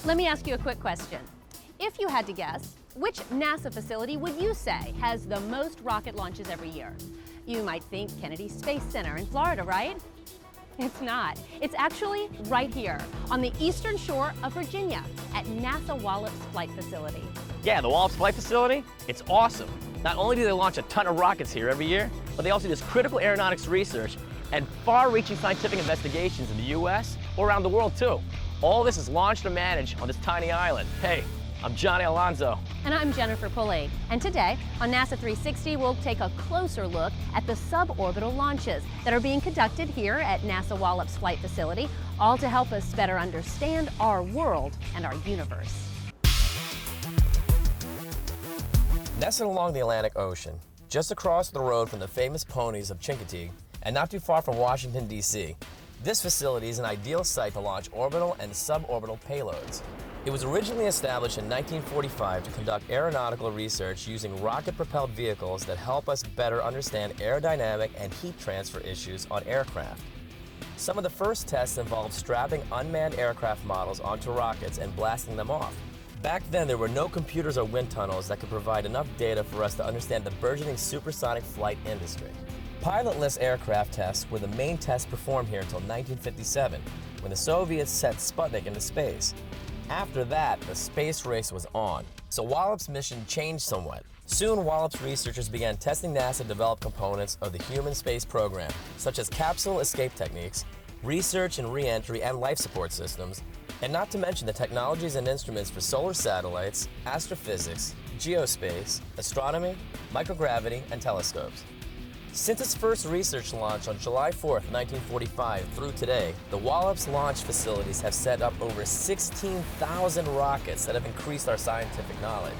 Let me ask you a quick question. If you had to guess, which NASA facility would you say has the most rocket launches every year? You might think Kennedy Space Center in Florida, right? It's not. It's actually right here on the eastern shore of Virginia at NASA Wallops Flight Facility. Yeah, the Wallops Flight Facility, it's awesome. Not only do they launch a ton of rockets here every year, but they also do critical aeronautics research and far-reaching scientific investigations in the US or around the world too. All this is launched and managed on this tiny island. Hey, I'm Johnny Alonzo. And I'm Jennifer Pulley. And today on NASA 360, we'll take a closer look at the suborbital launches that are being conducted here at NASA Wallops Flight Facility, all to help us better understand our world and our universe. Nestled along the Atlantic Ocean, just across the road from the famous ponies of Chincoteague, and not too far from Washington, D.C., this facility is an ideal site to launch orbital and suborbital payloads. It was originally established in 1945 to conduct aeronautical research using rocket-propelled vehicles that help us better understand aerodynamic and heat transfer issues on aircraft. Some of the first tests involved strapping unmanned aircraft models onto rockets and blasting them off. Back then, there were no computers or wind tunnels that could provide enough data for us to understand the burgeoning supersonic flight industry. Pilotless aircraft tests were the main tests performed here until 1957, when the Soviets sent Sputnik into space. After that, the space race was on, so Wallops' mission changed somewhat. Soon, Wallops researchers began testing NASA-developed components of the human space program, such as capsule escape techniques, research and re-entry and life support systems, and not to mention the technologies and instruments for solar satellites, astrophysics, geospace, astronomy, microgravity, and telescopes. Since its first research launch on July 4th, 1945 through today, the Wallops launch facilities have set up over 16,000 rockets that have increased our scientific knowledge.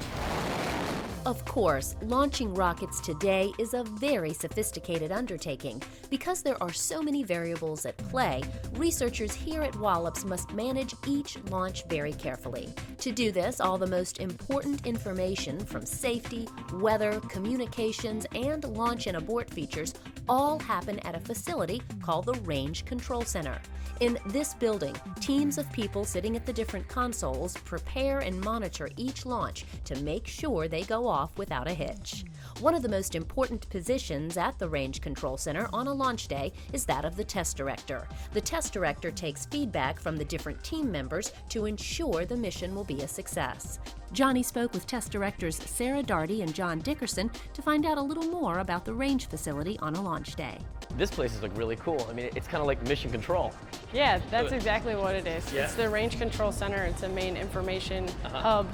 Of course, launching rockets today is a very sophisticated undertaking. Because there are so many variables at play, researchers here at Wallops must manage each launch very carefully. To do this, all the most important information from safety, weather, communications, and launch and abort features all happen at a facility called the Range Control Center. In this building, teams of people sitting at the different consoles prepare and monitor each launch to make sure they go off without a hitch. One of the most important positions at the Range Control Center on a launch day is that of the test director. The test director takes feedback from the different team members to ensure the mission will be a success. Johnny spoke with test directors Sarah Darty and John Dickerson to find out a little more about the range facility on a launch day. This place is really cool. I mean, it's kind of like mission control. Yeah, that's exactly what it is. Yeah. It's the Range Control Center. It's a main information hub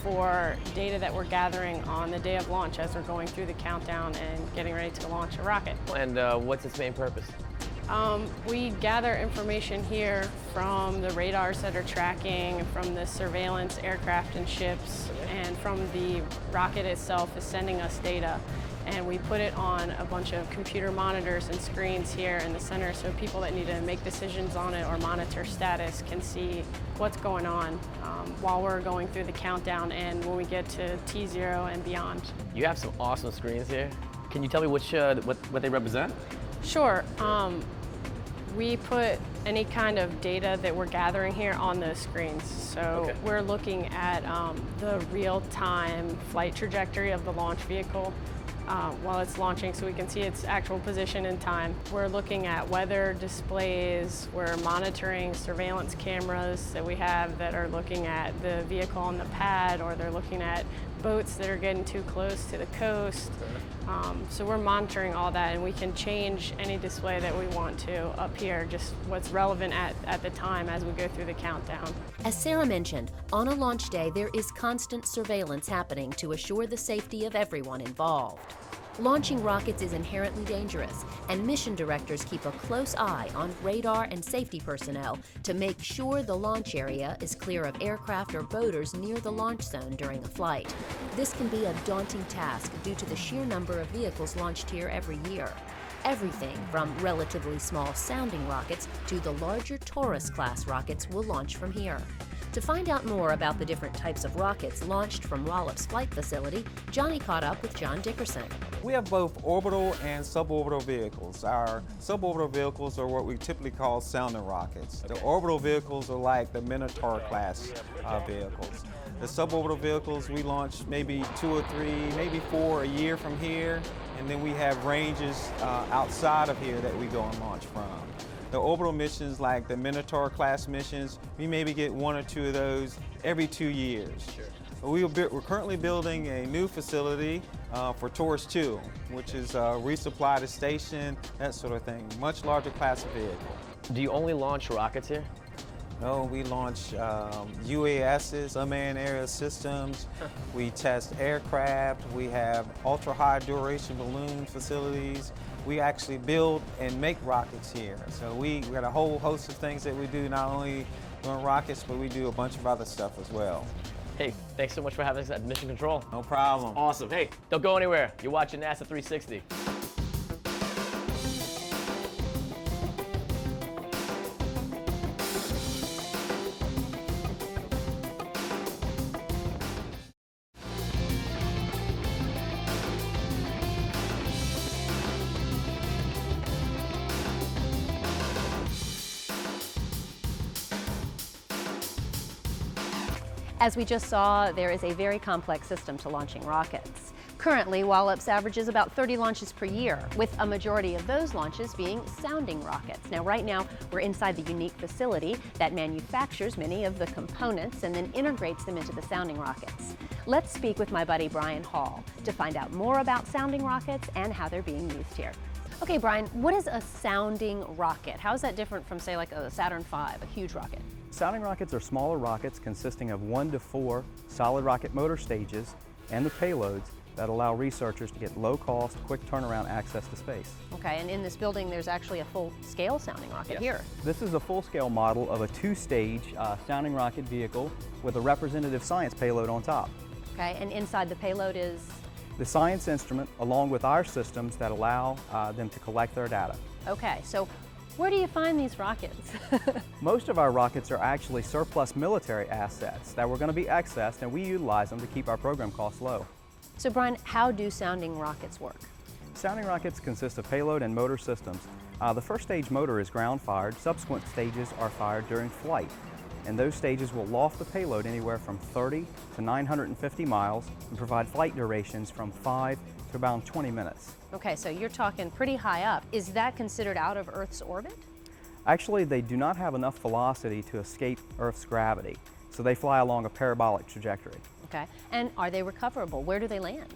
for data that we're gathering on the day of launch as we're going through the countdown and getting ready to launch a rocket. And what's its main purpose? We gather information here from the radars that are tracking, from the surveillance aircraft and ships, and from the rocket itself is sending us data. And we put it on a bunch of computer monitors and screens here in the center so people that need to make decisions on it or monitor status can see what's going on while we're going through the countdown and when we get to T0 and beyond. You have some awesome screens here. Can you tell me which what they represent? Sure. We put any kind of data that we're gathering here on those screens. So we're looking at the real-time flight trajectory of the launch vehicle while it's launching so we can see its actual position in time. We're looking at weather displays, we're monitoring surveillance cameras that we have that are looking at the vehicle on the pad, or they're looking at boats that are getting too close to the coast. So we're monitoring all that, and we can change any display that we want to up here, just what's relevant at the time as we go through the countdown. As Sarah mentioned, on a launch day there is constant surveillance happening to assure the safety of everyone involved. Launching rockets is inherently dangerous, and mission directors keep a close eye on radar and safety personnel to make sure the launch area is clear of aircraft or boaters near the launch zone during a flight. This can be a daunting task due to the sheer number of vehicles launched here every year. Everything from relatively small sounding rockets to the larger Taurus-class rockets will launch from here. To find out more about the different types of rockets launched from Wallops Flight Facility, Johnny caught up with John Dickerson. We have both orbital and suborbital vehicles. Our suborbital vehicles are what we typically call sounding rockets. The orbital vehicles are like the Minotaur class vehicles. The suborbital vehicles, we launch maybe 2 or 3, maybe 4 a year from here, and then we have ranges outside of here that we go and launch from. The orbital missions, like the Minotaur class missions, we maybe get 1 or 2 of those every 2 years. We're currently building a new facility for Taurus 2, which is resupply the station, that sort of thing. Much larger class of vehicle. Do you only launch rockets here? No, we launch UASs, unmanned aerial systems. We test aircraft. We have ultra-high duration balloon facilities. We actually build and make rockets here. So we got a whole host of things that we do, not only doing rockets, but we do a bunch of other stuff as well. Hey, thanks so much for having us at Mission Control. No problem. Awesome. Hey, don't go anywhere. You're watching NASA 360. As we just saw, there is a very complex system to launching rockets. Currently, Wallops averages about 30 launches per year, with a majority of those launches being sounding rockets. Now, right now, we're inside the unique facility that manufactures many of the components and then integrates them into the sounding rockets. Let's speak with my buddy Brian Hall to find out more about sounding rockets and how they're being used here. Okay, Brian, what is a sounding rocket? How is that different from, say, like a Saturn V, a huge rocket? Sounding rockets are smaller rockets consisting of 1 to 4 solid rocket motor stages and the payloads that allow researchers to get low-cost, quick turnaround access to space. Okay, and in this building there's actually a full-scale sounding rocket here. This is a full-scale model of a 2-stage sounding rocket vehicle with a representative science payload on top. Okay, and inside the payload is? The science instrument, along with our systems that allow them to collect their data. Okay, so where do you find these rockets? Most of our rockets are actually surplus military assets that were going to be accessed, and we utilize them to keep our program costs low. So Brian, how do sounding rockets work? Sounding rockets consist of payload and motor systems. The first stage motor is ground fired. Subsequent stages are fired during flight. And those stages will loft the payload anywhere from 30 to 950 miles and provide flight durations from 5 to about 20 minutes. Okay, so you're talking pretty high up. Is that considered out of Earth's orbit? Actually, they do not have enough velocity to escape Earth's gravity, so they fly along a parabolic trajectory. Okay, and are they recoverable? Where do they land?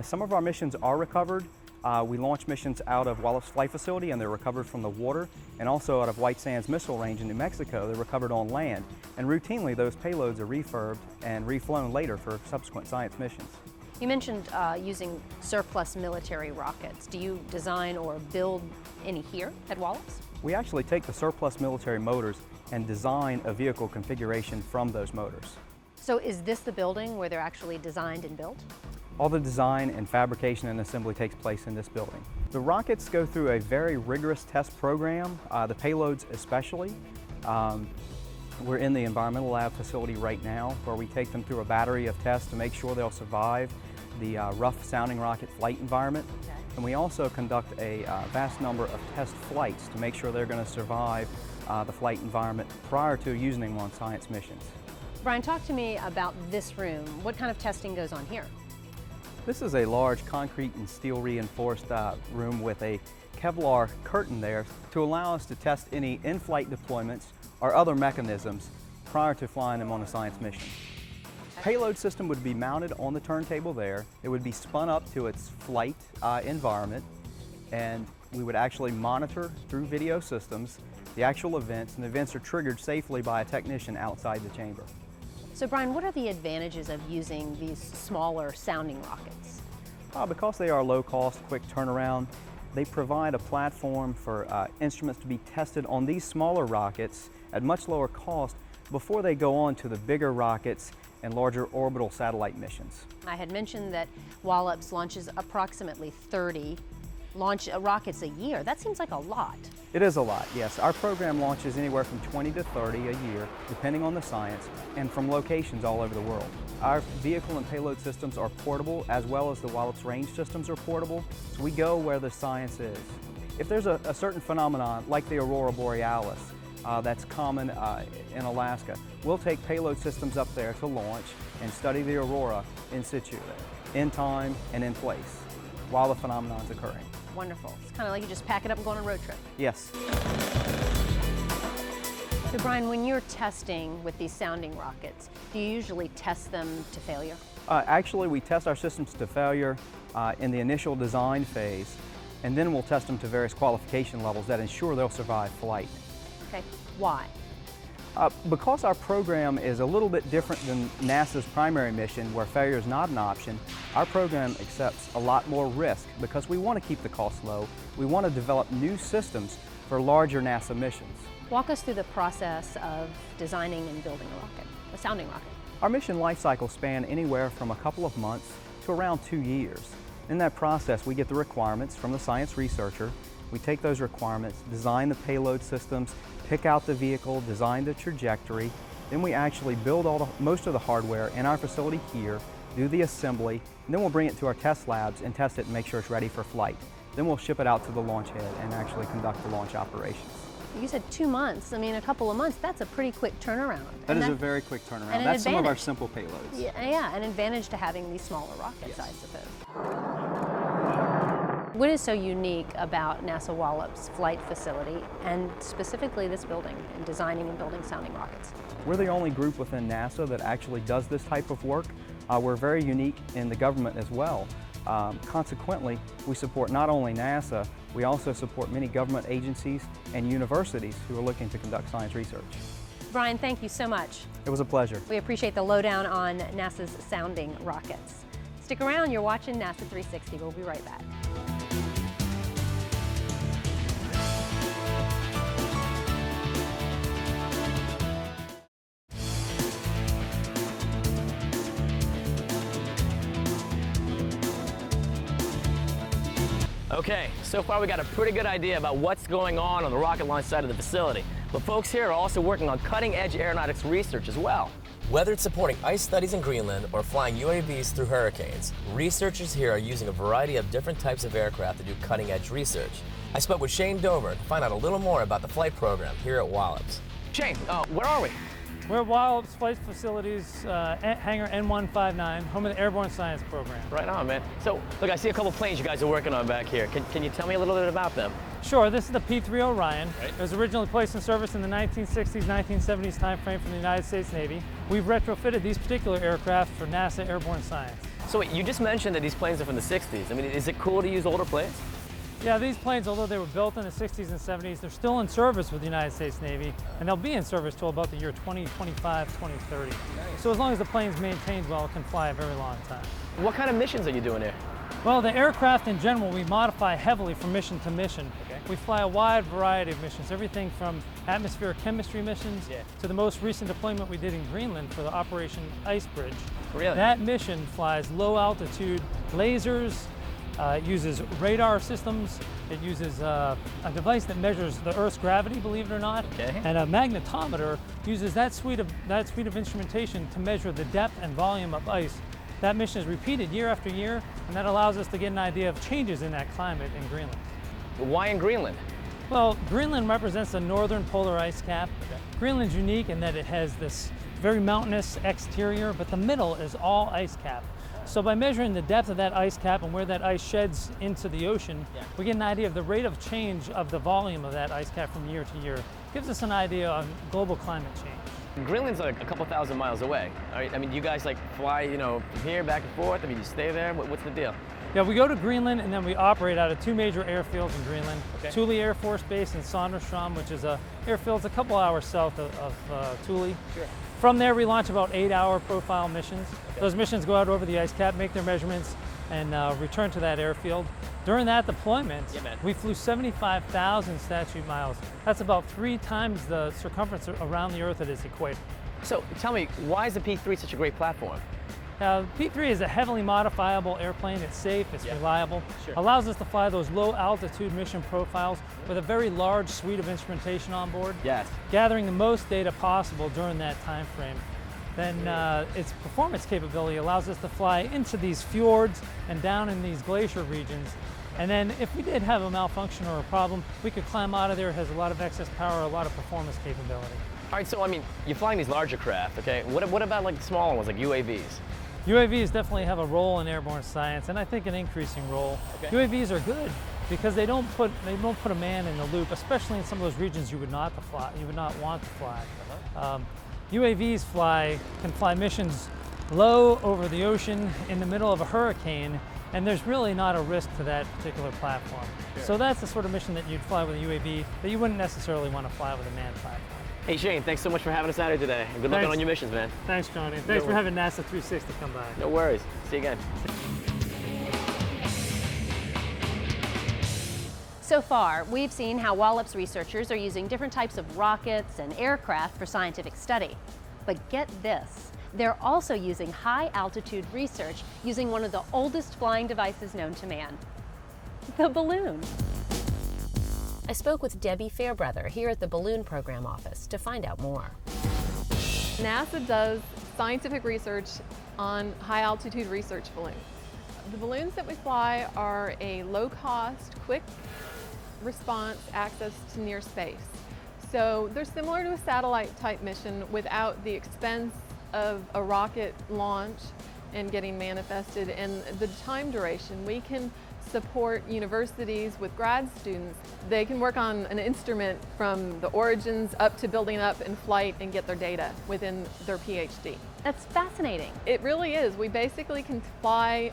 Some of our missions are recovered. We launch missions out of Wallops Flight Facility, and they're recovered from the water, and also out of White Sands Missile Range in New Mexico. They're recovered on land, and routinely those payloads are refurbed and reflown later for subsequent science missions. You mentioned using surplus military rockets. Do you design or build any here at Wallops? We actually take the surplus military motors and design a vehicle configuration from those motors. So is this the building where they're actually designed and built? All the design and fabrication and assembly takes place in this building. The rockets go through a very rigorous test program, the payloads especially. We're in the environmental lab facility right now where we take them through a battery of tests to make sure they'll survive the rough sounding rocket flight environment. Okay. And we also conduct a vast number of test flights to make sure they're going to survive the flight environment prior to using them on science missions. Brian, talk to me about this room. What kind of testing goes on here? This is a large concrete and steel reinforced room with a Kevlar curtain there to allow us to test any in-flight deployments or other mechanisms prior to flying them on a science mission. Payload system would be mounted on the turntable there. It would be spun up to its flight environment, and we would actually monitor through video systems the actual events, and the events are triggered safely by a technician outside the chamber. So Brian, what are the advantages of using these smaller sounding rockets? Because they are low cost, quick turnaround, they provide a platform for instruments to be tested on these smaller rockets at much lower cost before they go on to the bigger rockets and larger orbital satellite missions. I had mentioned that Wallops launches approximately 30 launch rockets a year. That seems like a lot. It is a lot, yes. Our program launches anywhere from 20 to 30 a year, depending on the science, and from locations all over the world. Our vehicle and payload systems are portable, as well as the Wallops range systems are portable, so we go where the science is. If there's a certain phenomenon, like the aurora borealis, that's common in Alaska, we'll take payload systems up there to launch and study the aurora in situ, in time and in place, while the phenomenon's occurring. Wonderful. It's kind of like you just pack it up and go on a road trip. Yes. So Brian, when you're testing with these sounding rockets, do you usually test them to failure? Actually, we test our systems to failure in the initial design phase, and then we'll test them to various qualification levels that ensure they'll survive flight. Okay, why? Because our program is a little bit different than NASA's primary mission, where failure is not an option, our program accepts a lot more risk because we want to keep the cost low. We want to develop new systems for larger NASA missions. Walk us through the process of designing and building a rocket, a sounding rocket. Our mission life cycle span anywhere from a couple of months to around 2 years. In that process, we get the requirements from the science researcher. We take those requirements, design the payload systems, pick out the vehicle, design the trajectory. Then we actually build most of the hardware in our facility here, do the assembly, and then we'll bring it to our test labs and test it and make sure it's ready for flight. Then we'll ship it out to the launch head and actually conduct the launch operations. You said 2 months. I mean, a couple of months, that's a pretty quick turnaround. That is a very quick turnaround. That's some of our simple payloads. Yeah, an advantage to having these smaller rockets, I suppose. What is so unique about NASA Wallops flight facility, and specifically this building, in designing and building sounding rockets? We're the only group within NASA that actually does this type of work. We're very unique in the government as well. Consequently, we support not only NASA, we also support many government agencies and universities who are looking to conduct science research. Brian, thank you so much. It was a pleasure. We appreciate the lowdown on NASA's sounding rockets. Stick around, you're watching NASA 360. We'll be right back. Okay, so far we got a pretty good idea about what's going on the rocket launch side of the facility. But folks here are also working on cutting-edge aeronautics research as well. Whether it's supporting ice studies in Greenland or flying UAVs through hurricanes, researchers here are using a variety of different types of aircraft to do cutting-edge research. I spoke with Shane Dover to find out a little more about the flight program here at Wallops. Shane, where are we? We're at Wallops Flight Facilities, hangar N159, home of the Airborne Science program. Right on, man. So, look, I see a couple planes you guys are working on back here. Can you tell me a little bit about them? Sure, this is the P-3 Orion. Right. It was originally placed in service in the 1960s, 1970s timeframe from the United States Navy. We've retrofitted these particular aircraft for NASA Airborne Science. So wait, you just mentioned that these planes are from the 60s. I mean, is it cool to use older planes? Yeah, these planes, although they were built in the 60s and 70s, they're still in service with the United States Navy, and they'll be in service till about the year 2025, 2030. Nice. So as long as the plane's maintained well, it can fly a very long time. What kind of missions are you doing here? Well, the aircraft in general, we modify heavily from mission to mission. Okay. We fly a wide variety of missions, everything from atmospheric chemistry missions to the most recent deployment we did in Greenland for the Operation Ice Bridge. Really? That mission flies low altitude lasers, it uses radar systems, it uses a device that measures the Earth's gravity, believe it or not, and a magnetometer uses that suite of instrumentation to measure the depth and volume of ice. That mission is repeated year after year, and that allows us to get an idea of changes in that climate in Greenland. Why in Greenland? Well, Greenland represents the northern polar ice cap. Okay. Greenland's unique in that it has this very mountainous exterior, but the middle is all ice cap. So by measuring the depth of that ice cap and where that ice sheds into the ocean, we get an idea of the rate of change of the volume of that ice cap from year to year. Gives us an idea on global climate change. Greenland's like a couple thousand miles away. Right? I mean, you guys like fly, you know, from here back and forth? I mean, you stay there? What's the deal? Yeah, we go to Greenland and then we operate out of two major airfields in Greenland. Okay. Thule Air Force Base and Sonderstrom, which is a airfield a couple hours south of Thule. Sure. From there, we launch about 8-hour profile missions. Okay. Those missions go out over the ice cap, make their measurements, and return to that airfield. During that deployment, we flew 75,000 statute miles. That's about 3 times the circumference around the Earth at its equator. So tell me, why is the P-3 such a great platform? P-3 is a heavily modifiable airplane. It's safe, it's reliable, allows us to fly those low altitude mission profiles with a very large suite of instrumentation on board, gathering the most data possible during that time frame. Then its performance capability allows us to fly into these fjords and down in these glacier regions. And then if we did have a malfunction or a problem, we could climb out of there. It has a lot of excess power, a lot of performance capability. All right, so I mean, you're flying these larger craft, okay? What about like the smaller ones, like UAVs? UAVs definitely have a role in airborne science, and I think an increasing role. UAVs are good because they don't put a man in the loop, especially in some of those regions you would not want to fly. UAVs can fly missions low over the ocean in the middle of a hurricane, and there's really not a risk to that particular platform. So that's the sort of mission that you'd fly with a UAV that you wouldn't necessarily want to fly with a manned platform. Hey Shane, thanks so much for having us out here today. And good luck on your missions, man. Thanks, Johnny. Thanks for having NASA 360 come by. No worries. See you again. So far, we've seen how Wallops researchers are using different types of rockets and aircraft for scientific study. But get this, they're also using high-altitude research using one of the oldest flying devices known to man, the balloon. I spoke with Debbie Fairbrother here at the Balloon Program Office to find out more. NASA does scientific research on high-altitude research balloons. The balloons that we fly are a low-cost, quick response access to near space. So they're similar to a satellite-type mission without the expense of a rocket launch and getting manifested and the time duration. We can support universities with grad students. They can work on an instrument from the origins up to building up in flight and get their data within their PhD. That's fascinating. It really is. We basically can fly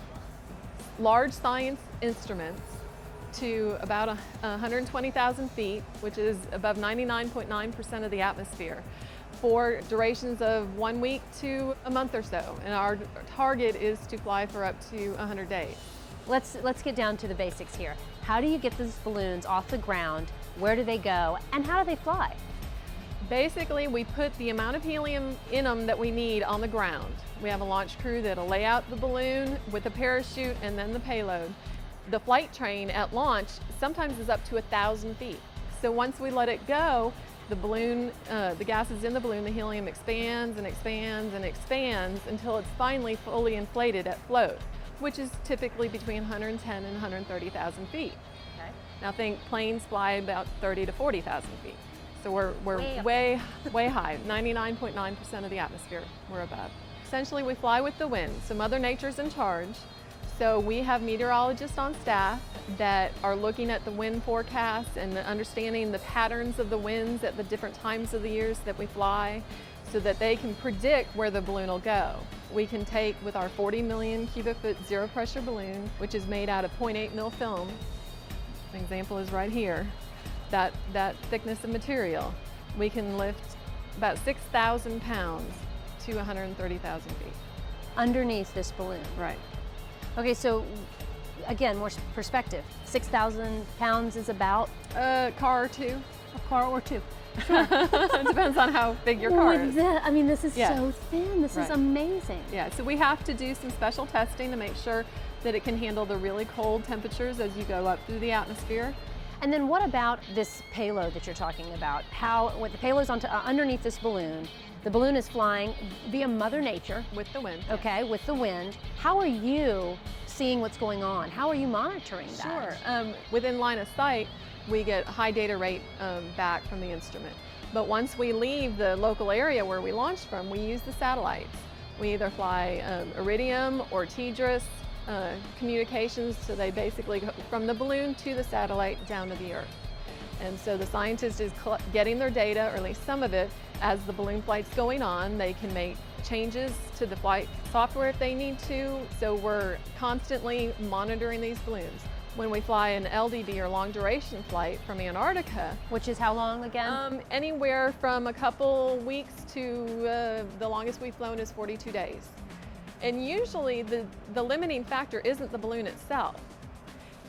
large science instruments to about 120,000 feet, which is above 99.9% of the atmosphere, for durations of 1 week to a month or so. And our target is to fly for up to 100 days. Let's get down to the basics here. How do you get these balloons off the ground? Where do they go? And how do they fly? Basically, we put the amount of helium in them that we need on the ground. We have a launch crew that'll lay out the balloon with a parachute and then the payload. The flight train at launch sometimes is up to 1,000 feet. So once we let it go, the balloon, the gases in the balloon, the helium expands and expands and expands until it's finally fully inflated at float, which is typically between 110 and 130,000 feet. Okay. Now think planes fly about 30 to 40,000 feet. So we're way high, 99.9% of the atmosphere we're above. Essentially we fly with the wind, so Mother Nature's in charge. So we have meteorologists on staff that are looking at the wind forecasts and understanding the patterns of the winds at the different times of the years that we fly so that they can predict where the balloon will go. We can take with our 40 million cubic foot zero pressure balloon, which is made out of 0.8 mil film. An example is right here. That thickness of material. We can lift about 6,000 pounds to 130,000 feet. Underneath this balloon. Right. Okay, so again, more perspective. 6,000 pounds is about? A car or two. A car or two. It depends on how big your car is. I mean, this is so thin. This is amazing. Yeah, so we have to do some special testing to make sure that it can handle the really cold temperatures as you go up through the atmosphere. And then what about this payload that you're talking about? What the payload's underneath this balloon, the balloon is flying via Mother Nature. With the wind. Okay, with the wind. How are you seeing what's going on? How are you monitoring that? Sure. Within line of sight, we get high data rate back from the instrument. But once we leave the local area where we launched from, we use the satellites. We either fly Iridium or TDRS communications, so they basically go from the balloon to the satellite down to the Earth. And so the scientist is getting their data, or at least some of it, as the balloon flight's going on. They can make changes to the flight software if they need to, so we're constantly monitoring these balloons. When we fly an LDB or long duration flight from Antarctica. Which is how long again? Anywhere from a couple weeks to the longest we've flown is 42 days. And usually the limiting factor isn't the balloon itself.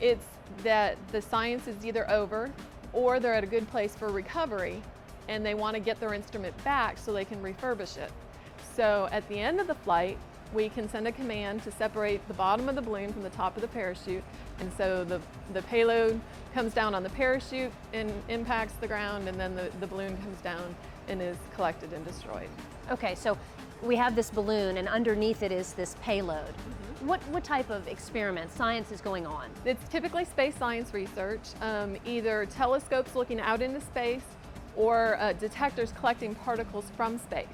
It's that the science is either over or they're at a good place for recovery and they want to get their instrument back so they can refurbish it. So at the end of the flight, we can send a command to separate the bottom of the balloon from the top of the parachute. And so the payload comes down on the parachute and impacts the ground, and then the balloon comes down and is collected and destroyed. Okay, so we have this balloon and underneath it is this payload. What type of experiment, science is going on? It's typically space science research, either telescopes looking out into space or detectors collecting particles from space.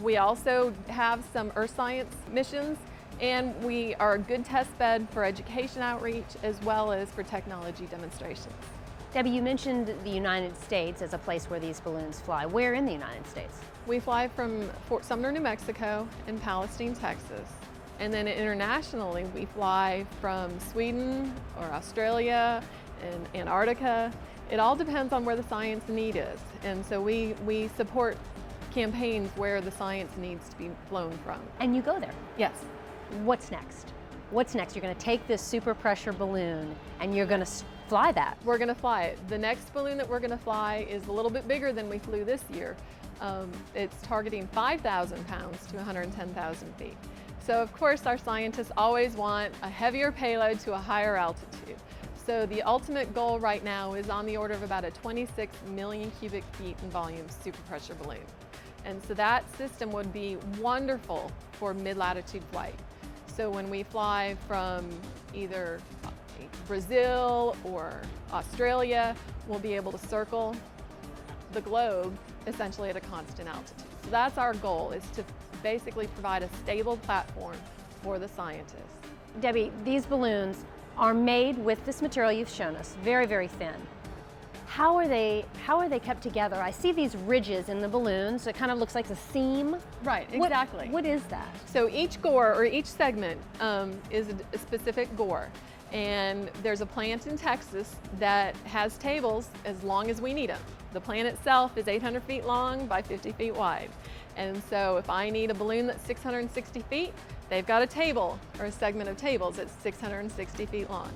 We also have some Earth science missions, and we are a good test bed for education outreach as well as for technology demonstrations. Debbie, you mentioned the United States as a place where these balloons fly. Where in the United States? We fly from Fort Sumner, New Mexico and Palestine, Texas. And then internationally, we fly from Sweden or Australia and Antarctica. It all depends on where the science need is. And so we support campaigns where the science needs to be flown from. And you go there? Yes. What's next? What's next? You're going to take this super pressure balloon and you're going to fly that. We're going to fly it. The next balloon that we're going to fly is a little bit bigger than we flew this year. It's targeting 5,000 pounds to 110,000 feet. So of course our scientists always want a heavier payload to a higher altitude. So the ultimate goal right now is on the order of about a 26 million cubic feet in volume superpressure balloon. And so that system would be wonderful for mid-latitude flight. So when we fly from either Brazil or Australia, we'll be able to circle the globe essentially at a constant altitude. So that's our goal, is to basically provide a stable platform for the scientists. Debbie, these balloons are made with this material you've shown us, very, very thin. How are they kept together? I see these ridges in the balloons. It kind of looks like a seam. Right, exactly. What is that? So each gore, or each segment, is a specific gore. And there's a plant in Texas that has tables as long as we need them. The plant itself is 800 feet long by 50 feet wide. And so if I need a balloon that's 660 feet, they've got a table, or a segment of tables that's 660 feet long.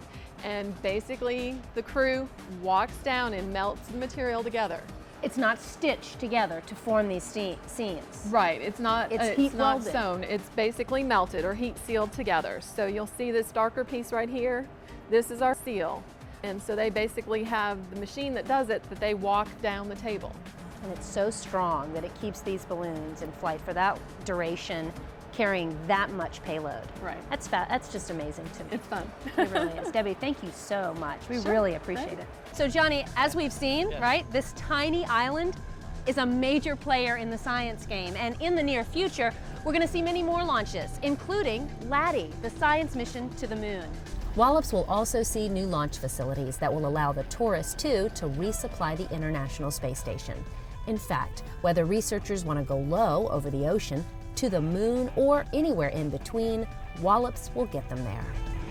And basically the crew walks down and melts the material together. It's not stitched together to form these seams. Right, it's not welded. sewn. It's basically melted or heat sealed together. So you'll see this darker piece right here. This is our seal. And so they basically have the machine that does it, that they walk down the table. And it's so strong that it keeps these balloons in flight for that duration, carrying that much payload. Right. That's just amazing to me. It's fun. It really is. Debbie, thank you so much. We really appreciate it. So Johnny, as we've seen, right, this tiny island is a major player in the science game. And in the near future, we're going to see many more launches, including LADEE, the science mission to the moon. Wallops will also see new launch facilities that will allow the tourists, too, to resupply the International Space Station. In fact, whether researchers want to go low over the ocean, to the moon, or anywhere in between, Wallops will get them there.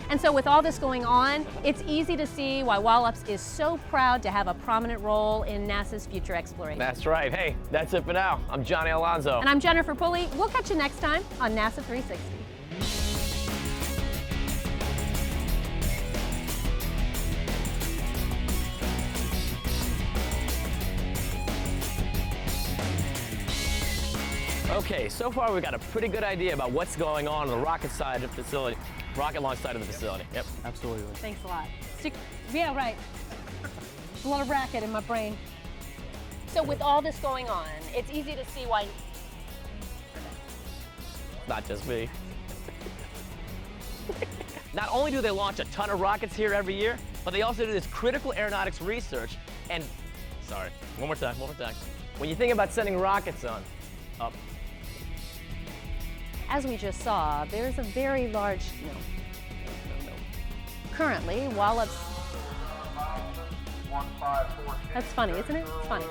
And so with all this going on, it's easy to see why Wallops is so proud to have a prominent role in NASA's future exploration. That's right. Hey, that's it for now. I'm Johnny Alonso. And I'm Jennifer Pulley. We'll catch you next time on NASA 360. Okay, so far we've got a pretty good idea about what's going on the rocket side of the facility, rocket launch side of the facility. Yep. Absolutely. Thanks a lot. Yeah, right. A lot of racket in my brain. So with all this going on, it's easy to see why. Not just me. Not only do they launch a ton of rockets here every year, but they also do this critical aeronautics research and, sorry, one more time. When you think about sending rockets up, as we just saw, there's a very large, Currently, Wallops, that's funny, isn't it? It's funny.